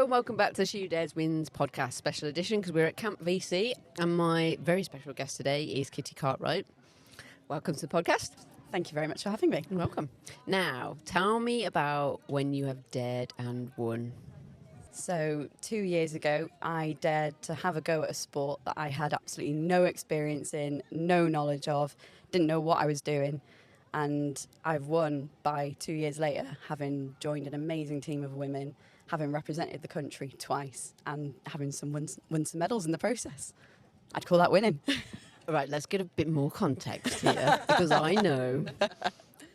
and welcome back to She Dares Wins podcast special edition, because we're at Camp VC and my very special guest today is Kitty Cartwright. Welcome to the podcast. Thank you very much for having me. You're welcome. Now, tell me about when you have dared and won. So 2 years ago, I dared to have a go at a sport that I had absolutely no experience in, no knowledge of, didn't know what I was doing. And I've won by 2 years later, having joined an amazing team of women, having represented the country twice, and having won some medals in the process. I'd call that winning. All right, let's get a bit more context here, because I know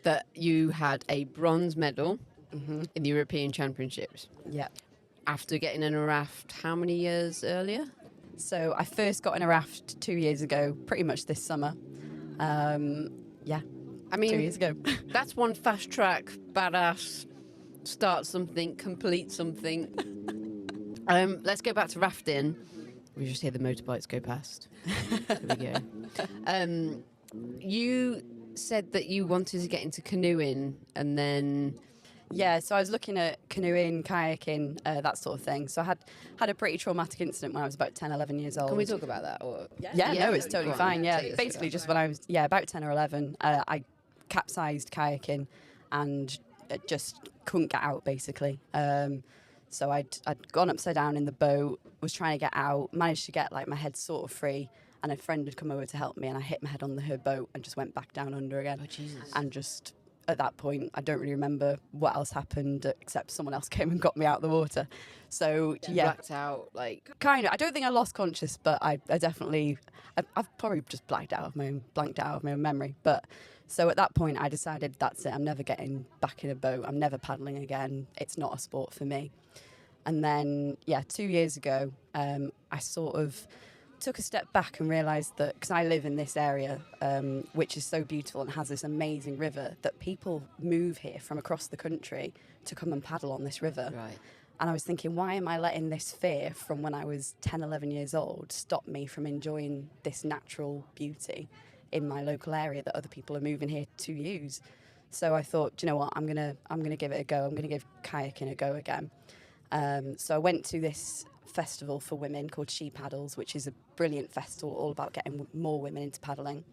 that you had a bronze medal in the European Championships. Yeah. After getting in a raft, how many years earlier? So I first got in a raft 2 years ago, pretty much this summer. I mean, 2 years ago. That's one fast track, badass, start something, complete something. Let's go back to rafting. We just hear the motorbikes go past. There we go. You said that you wanted to get into canoeing and then... Yeah, so I was looking at canoeing, kayaking, that sort of thing. So I had a pretty traumatic incident when I was about 10, 11 years old. Can we talk about that? Or... Yeah, no, it's totally fine. Yeah, Take us basically just when I was about 10 or 11, I capsized kayaking and just couldn't get out, basically. So I'd gone upside down in the boat, was trying to get out, managed to get like my head sort of free, and a friend had come over to help me, and I hit my head on her boat and just went back down under again. Oh, Jesus. And just... At that point, I don't really remember what else happened except someone else came and got me out of the water. So, yeah. Blacked out, like... Kind of. I don't think I lost conscious, but I definitely... I've probably just blanked out of my own memory. But so at that point, I decided that's it. I'm never getting back in a boat. I'm never paddling again. It's not a sport for me. And then, 2 years ago, I sort of took a step back and realised that, because I live in this area, which is so beautiful and has this amazing river, that people move here from across the country to come and paddle on this river. Right. And I was thinking, why am I letting this fear from when I was 10, 11 years old stop me from enjoying this natural beauty in my local area that other people are moving here to use? So I thought, do you know what, I'm gonna give it a go. I'm gonna give kayaking a go again. So I went to this festival for women called She Paddles, which is a brilliant festival all about getting more women into paddling.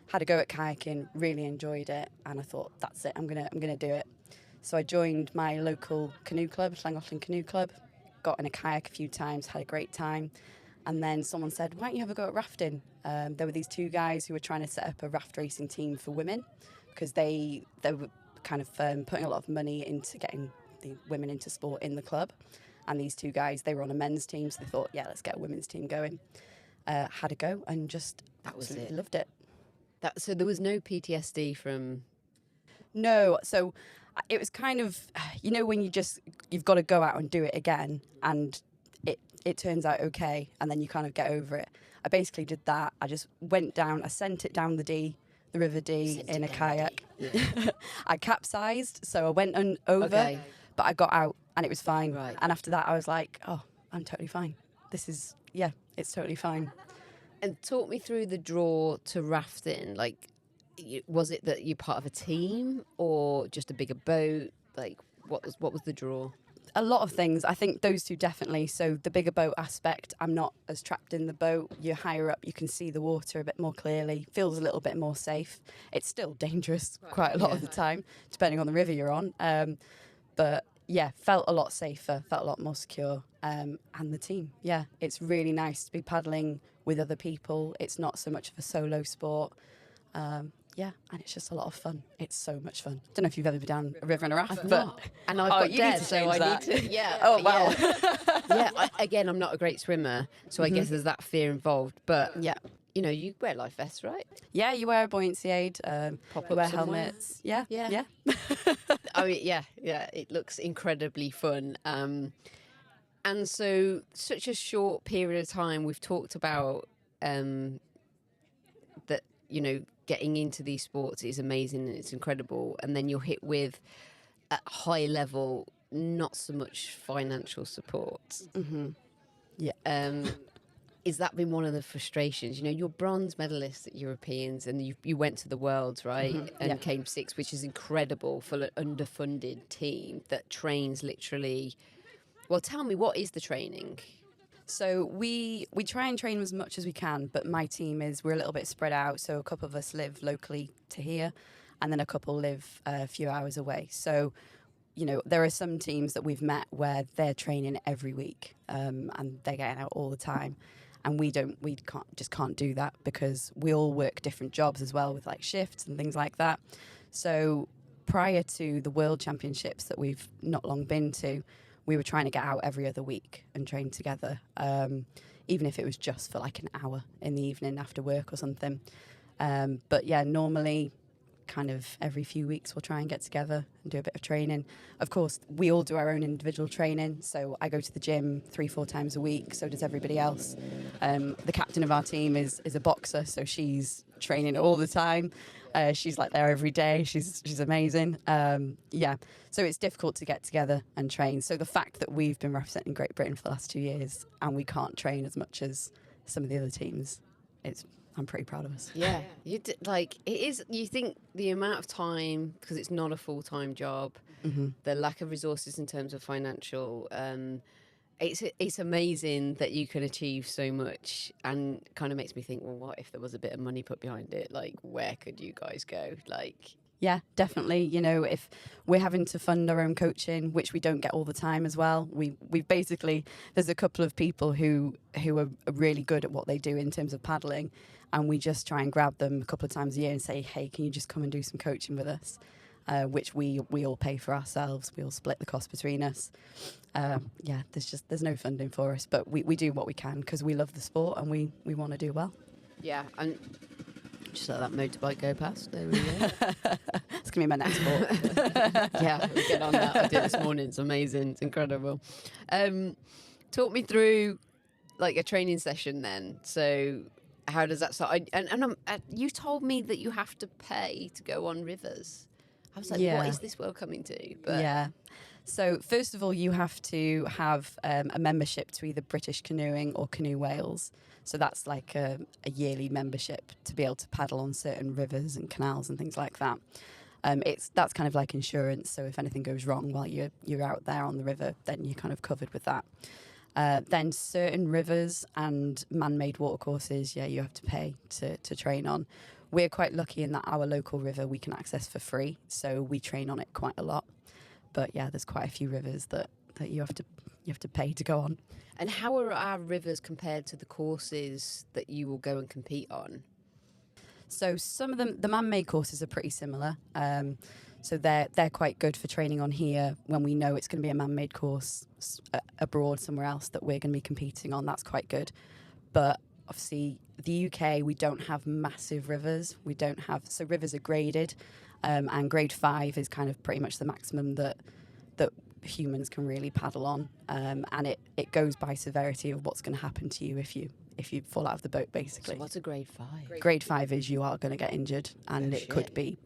Had a go at kayaking, really enjoyed it, and I thought, that's it, I'm gonna do it. So I joined my local canoe club, Llangollen Canoe Club, got in a kayak a few times, had a great time, and then someone said, why don't you have a go at rafting? There were these two guys who were trying to set up a raft racing team for women, because they were kind of putting a lot of money into getting the women into sport in the club. And these two guys, they were on a men's team, so they thought, yeah, let's get a women's team going. Had a go and just absolutely loved it. So there was no PTSD from... No, so it was kind of, when you've got to go out and do it again, and it turns out okay, and then you kind of get over it. I basically did that. I just went down, I sent it down the River Dee in a kayak. Yeah. I capsized, so I went over, but I got out. And it was fine. Right. And after that, I was like, oh, I'm totally fine. It's totally fine. And talk me through the draw to rafting. Like, was it that you're part of a team or just a bigger boat? Like, what was the draw? A lot of things. I think those two definitely. So the bigger boat aspect, I'm not as trapped in the boat. You're higher up, you can see the water a bit more clearly. Feels a little bit more safe. It's still dangerous quite a lot of the time, depending on the river you're on. But... yeah, felt a lot safer, felt a lot more secure. And the team, it's really nice to be paddling with other people. It's not so much of a solo sport. And it's just a lot of fun. It's so much fun. Don't know if you've ever been down a river in a raft, and I've got dead, so I need to. Yeah. Oh wow. Again, I'm not a great swimmer, so I guess there's that fear involved. But you wear life vests, right? Yeah, you wear a buoyancy aid. Pop you wear somewhere. helmets. Yeah. I mean, yeah. It looks incredibly fun. And so, such a short period of time, we've talked about that. Getting into these sports is amazing and it's incredible, and then you're hit with at high level, not so much financial support. Mm-hmm. Yeah. Is that been one of the frustrations? You're bronze medalist at Europeans and you went to the Worlds, right? Mm-hmm. And came sixth, which is incredible for an underfunded team that trains literally, Well, tell me, what is the training? So we try and train as much as we can, but my team we're a little bit spread out. So a couple of us live locally to here, and then a couple live a few hours away. So, you know, there are some teams that we've met where they're training every week, and they're getting out all the time. And we can't do that because we all work different jobs as well with like shifts and things like that. So prior to the World Championships that we've not long been to, we were trying to get out every other week and train together, even if it was just for like an hour in the evening after work or something. But yeah, normally kind of every few weeks we'll try and get together and do a bit of training. Of course, we all do our own individual training. So I go to the gym 3-4 times a week. So does everybody else. The captain of our team is a boxer, so she's training all the time. She's like there every day. She's amazing. Yeah, so it's difficult to get together and train. So the fact that we've been representing Great Britain for the last 2 years and we can't train as much as some of the other teams, I'm pretty proud of us. Yeah, it is. You think the amount of time, because it's not a full-time job, the lack of resources in terms of financial. It's amazing that you can achieve so much, and kind of makes me think, well, what if there was a bit of money put behind it? Like, where could you guys go? Like, yeah, definitely. You know, if we're having to fund our own coaching, which we don't get all the time as well, we basically, there's a couple of people who are really good at what they do in terms of paddling, and we just try and grab them a couple of times a year and say, hey, can you just come and do some coaching with us? Which we all pay for ourselves. We all split the cost between us. Yeah, there's no funding for us, but we do what we can because we love the sport and we want to do well. yeah, and just let that motorbike go past. There we go. It's gonna be my next sport. Yeah, we'll get on that. I did it this morning. It's amazing. It's incredible. Talk me through like a training session then. So how does that start? You told me that you have to pay to go on rivers. I was like, what is this world coming to? But yeah. So first of all, you have to have a membership to either British Canoeing or Canoe Wales. So that's like a yearly membership to be able to paddle on certain rivers and canals and things like that. That's kind of like insurance. So if anything goes wrong while you're out there on the river, then you're kind of covered with that. Then certain rivers and man-made watercourses, you have to pay to train on. We're quite lucky in that our local river we can access for free, so we train on it quite a lot. But yeah, there's quite a few rivers that you have to pay to go on. And how are our rivers compared to the courses that you will go and compete on? So some of them, the man-made courses are pretty similar. So they're quite good for training on here when we know it's going to be a man-made course abroad somewhere else that we're going to be competing on. That's quite good. But obviously, the UK, we don't have massive rivers. So rivers are graded, and grade 5 is kind of pretty much the maximum that humans can really paddle on. And it goes by severity of what's going to happen to you if you fall out of the boat, basically. So what's a grade 5? Grade 5 is you are going to get injured, and it could be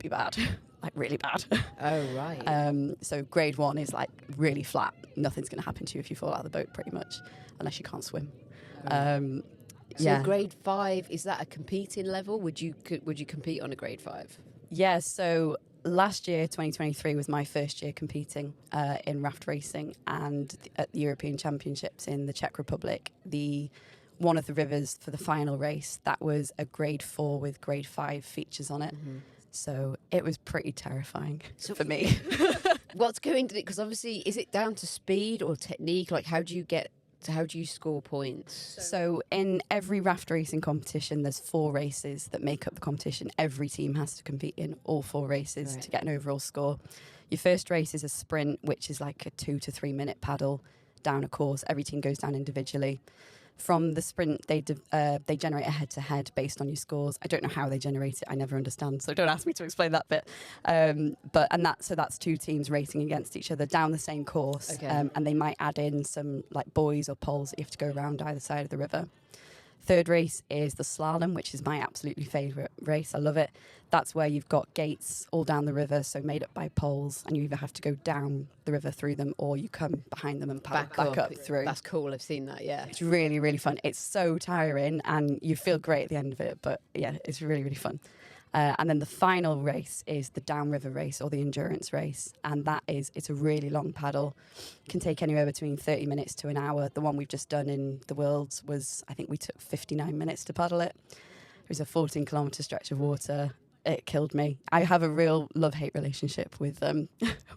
bad, like really bad. Oh, right. So grade 1 is like really flat. Nothing's going to happen to you if you fall out of the boat, pretty much, unless you can't swim. So grade 5, is that a competing level? Would you compete on a grade 5? Yeah, so last year, 2023, was my first year competing in raft racing, and at the European Championships in the Czech Republic, one of the rivers for the final race, that was a grade 4 with grade 5 features on it. Mm-hmm. So it was pretty terrifying for me. What's going to it? Because obviously, is it down to speed or technique? Like, how do you score points? So in every raft racing competition, there's 4 races that make up the competition. Every team has to compete in all 4 races to get an overall score. Your first race is a sprint, which is like a 2 to 3 minute paddle down a course. Every team goes down individually. From the sprint, they generate a head-to-head based on your scores. I don't know how they generate it. I never understand, so don't ask me to explain that bit. So that's 2 teams racing against each other down the same course, and they might add in some like buoys or poles that you have to go around either side of the river. Third race is the slalom, which is my absolutely favourite race. I love it. That's where you've got gates all down the river, so made up by poles, and you either have to go down the river through them or you come behind them and paddle back up through. That's cool. I've seen that, yeah. It's really, really fun. It's so tiring and you feel great at the end of it, but yeah, it's really, really fun. And then the final race is the downriver race or the endurance race. And it's a really long paddle. Can take anywhere between 30 minutes to an hour. The one we've just done in the Worlds was, I think we took 59 minutes to paddle it. It was a 14-kilometre stretch of water. It killed me. I have a real love-hate relationship with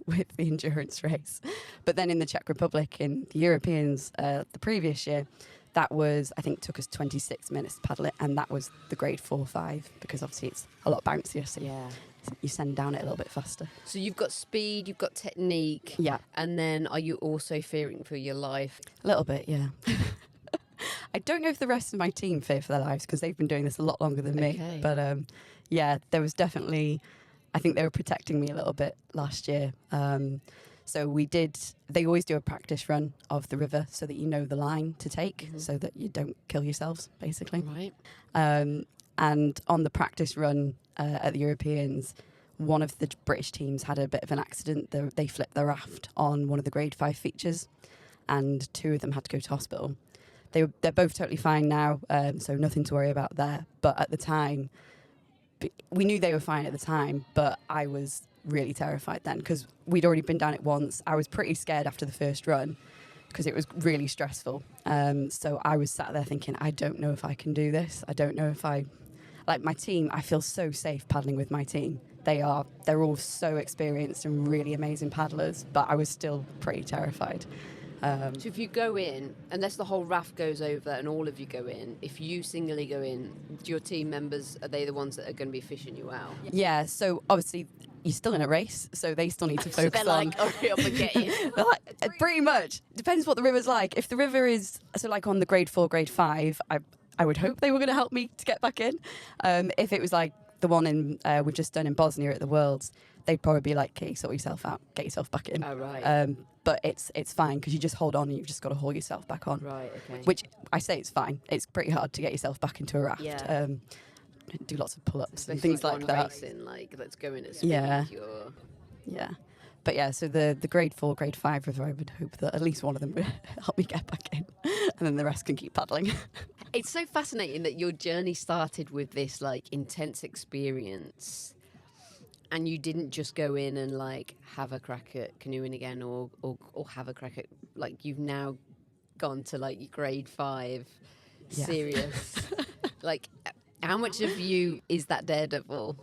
with the endurance race. But then in the Czech Republic, in the Europeans, the previous year, that was, I think, took us 26 minutes to paddle it, and that was the grade 4-5, because obviously it's a lot bouncier, so you send down it a little bit faster. So you've got speed, you've got technique. Yeah. And then are you also fearing for your life? A little bit, yeah. I don't know if the rest of my team fear for their lives, because they've been doing this a lot longer than me. Okay. But yeah, there was definitely, I think they were protecting me a little bit last year. So they always do a practice run of the river so that you know the line to take, so that you don't kill yourselves, basically. Right. And on the practice run at the Europeans, one of the British teams had a bit of an accident. They flipped the raft on one of the grade 5 features, and 2 of them had to go to hospital. They're both totally fine now, so nothing to worry about there. But at the time, we knew they were fine at the time, but I was really terrified then, because we'd already been down it once. I was pretty scared after the first run because it was really stressful. So I was sat there thinking, I don't know if I can do this. I don't know if like my team, I feel so safe paddling with my team. They're all so experienced and really amazing paddlers, but I was still pretty terrified. So if you go in, unless the whole raft goes over and all of you go in, if you singly go in, do your team members, are they the ones that are going to be fishing you out? Yeah, so obviously you're still in a race, so they still need to focus so they're on... like, hurry up and get in. Pretty much. Depends what the river's like. If the river is, so like on the grade 4, grade 5, I would hope they were going to help me to get back in. If it was like the one we've just done in Bosnia at the Worlds, they'd probably be like, okay, sort yourself out, get yourself back in. Oh, right. But it's fine, because you just hold on and you've just got to haul yourself back on. Right, okay. Which I say it's fine. It's pretty hard to get yourself back into a raft. Yeah. Do lots of pull-ups and Especially things like that. Racing, like, let's go in at speed. Yeah. Yeah. But yeah, so the grade 4, grade 5 river, I would hope that at least one of them would help me get back in, and then the rest can keep paddling. It's so fascinating that your journey started with this, like, intense experience, and you didn't just go in and, like, have a crack at canoeing again or have a crack at, like, you've now gone to, like, grade 5 serious. Like, how much of you is that daredevil?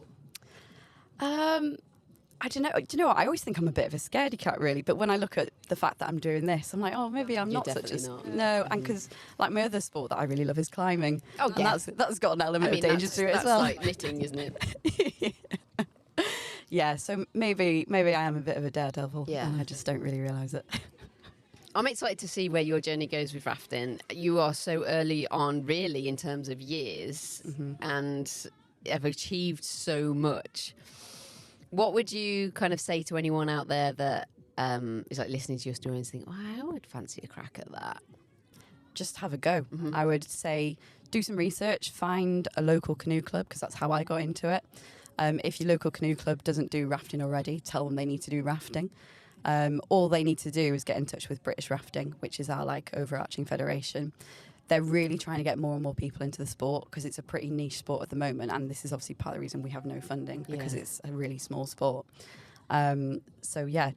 I don't know. Do you know what? I always think I'm a bit of a scaredy cat, really. But when I look at the fact that I'm doing this, I'm like, oh, maybe I'm You're not such a... definitely not. No, and because, like, my other sport that I really love is climbing. Oh, yeah. And that's got an element of danger to it as well. That's like knitting, isn't it? Yeah, so maybe I am a bit of a daredevil. Yeah. And I just don't really realise it. I'm excited to see where your journey goes with rafting. You are so early on, really, in terms of years, and have achieved so much. What would you kind of say to anyone out there that is like listening to your story and think, oh, I would fancy a crack at that? Just have a go. I would say do some research, find a local canoe club, because that's how I got into it. If your local canoe club doesn't do rafting already, tell them they need to do rafting. All they need to do is get in touch with British Rafting, which is our like overarching federation. They're really trying to get more and more people into the sport, because it's a pretty niche sport at the moment, and this is obviously part of the reason we have no funding, because it's a really small sport. So yeah,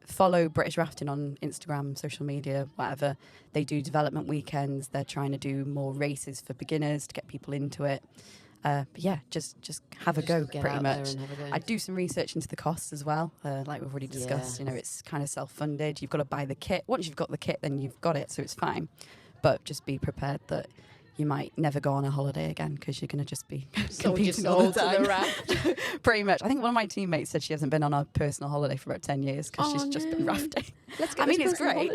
follow British Rafting on Instagram, social media, whatever. They do development weekends. They're trying to do more races for beginners to get people into it. But yeah, just have a go, pretty much. I'd do some research into the costs as well. Like we've already discussed, you know, it's kind of self-funded. You've got to buy the kit. Once you've got the kit, then you've got it, so it's fine. But just be prepared that you might never go on a holiday again, because you're going to just be competing all the time. To the raft. Pretty much. I think one of my teammates said she hasn't been on a personal holiday for about 10 years because she's just been rafting. Let's go. I mean, it's great.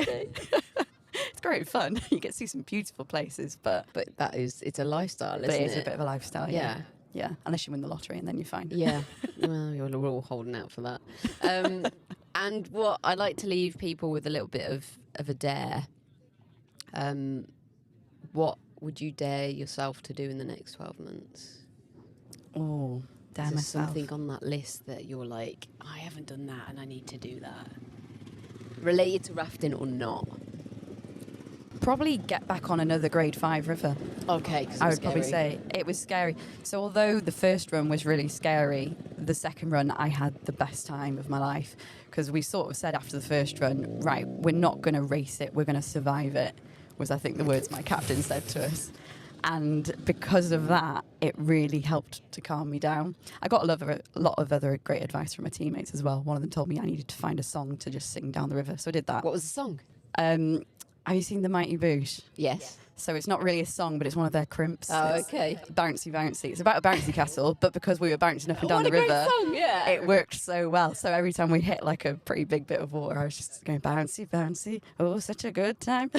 It's great fun. You get to see some beautiful places, but it's a lifestyle, isn't it? it is a bit of a lifestyle. Yeah. Yeah, unless you win the lottery, and then you're fine. Yeah, well, we're all holding out for that. And what I like to leave people with a little bit of a dare. What would you dare yourself to do in the next 12 months? Oh, dare Is there myself. something on that list that you're like, I haven't done that and I need to do that? Related to rafting or not? probably get back on another grade 5 river. Okay, 'cause it I was would probably scary. say it was scary. So although the first run was really scary, the second run I had the best time of my life, because we sort of said after the first run, right, we're not going to race it, we're going to survive it, was I think the words my captain said to us. And because of that, it really helped to calm me down. I got a lot of other great advice from my teammates as well. One of them told me I needed to find a song to just sing down the river, so I did that. What was the song? Have you seen The Mighty Boosh? Yes. So it's not really a song, but it's one of their crimps. Oh, It's okay. Bouncy Bouncy. It's about a bouncy castle, but because we were bouncing up and down What the a great river, song, yeah. it worked so well. So every time we hit like a pretty big bit of water, I was just going bouncy Bouncy. Oh, such a good time.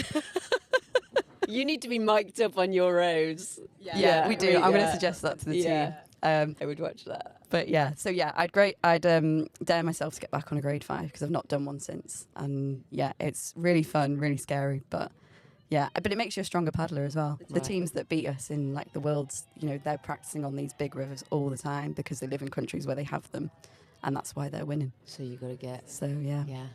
You need to be mic'd up on your rows. Yeah, we do. I'm going to suggest that to the team. I would watch that. But yeah, so yeah, I'd dare myself to get back on a grade 5 because I've not done one since. And yeah, it's really fun, really scary, but yeah, but it makes you a stronger paddler as well. The teams that beat us in like the world's, they're practicing on these big rivers all the time because they live in countries where they have them, and that's why they're winning. So you got to get. So yeah. Yeah.